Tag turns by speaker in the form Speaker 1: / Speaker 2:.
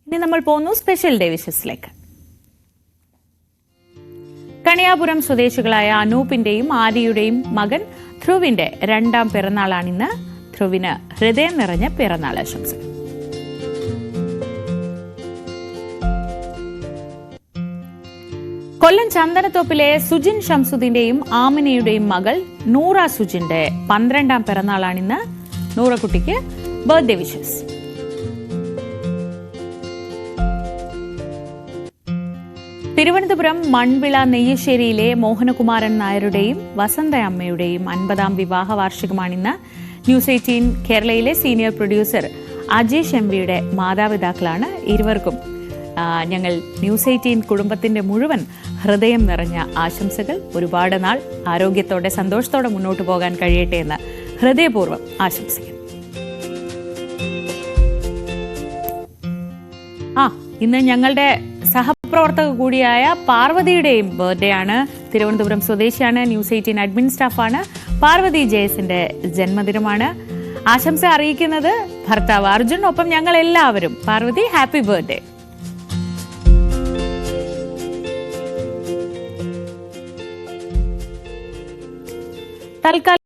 Speaker 1: ഇനി നമ്മൾ പോകുന്നു സ്പെഷ്യൽ ഡേ വിഷസിലേക്ക്. കണിയാപുരം സ്വദേശികളായ അനൂപിന്റെയും ആര്യയുടെയും മകൻ ധ്രുവിന്റെ 2ാം പിറന്നാളാണിന്ന്. ധ്രുവിന് ഹൃദയം നിറഞ്ഞ പിറന്നാൾ ആശംസ. കൊല്ലം ചന്ദനത്തോപ്പിലെ സുജിൻ ഷംസുദ്ദീന്റെയും ആമിനയുടെയും മകൾ നൂറ സുജിന്റെ 12ാം പിറന്നാളാണിന്ന്. നൂറക്കുട്ടിക്ക് ബർത്ത്ഡേ വിഷസ്. തിരുവനന്തപുരം മൺവിള നെയ്യശ്ശേരിയിലെ മോഹനകുമാരൻ നായരുടെയും വസന്തയമ്മയുടെയും 50ാം വിവാഹ വാർഷികമാണിന്ന്. ന്യൂസ് 18 കേരളയിലെ സീനിയർ പ്രൊഡ്യൂസർ അജീഷ് എംവിയുടെ മാതാപിതാക്കളാണ്. ഇരുവർക്കും ഞങ്ങൾ ന്യൂസ് 18 കുടുംബത്തിന്റെ മുഴുവൻ ഹൃദയം നിറഞ്ഞ ആശംസകൾ. ഒരുപാട് നാൾ ആരോഗ്യത്തോടെ സന്തോഷത്തോടെ മുന്നോട്ട് പോകാൻ കഴിയട്ടെ എന്ന് ഹൃദയപൂർവ്വം ആശംസിക്കുന്നു. ഇന്ന് ഞങ്ങളുടെ സഹപ്രവർത്തക കൂടിയായ പാർവതിയുടെയും ബർത്ത്ഡേ ആണ്. തിരുവനന്തപുരം സ്വദേശിയാണ്, ന്യൂസ് 18 അഡ്മിൻ സ്റ്റാഫാണ്. പാർവതി ജയസിന്റെ ജന്മദിനമാണ്. ആശംസ അറിയിക്കുന്നത് ഭർത്താവ് അർജുൻ. ഒപ്പം ഞങ്ങൾ എല്ലാവരും. Parvathy, happy birthday. തൽക്കാലം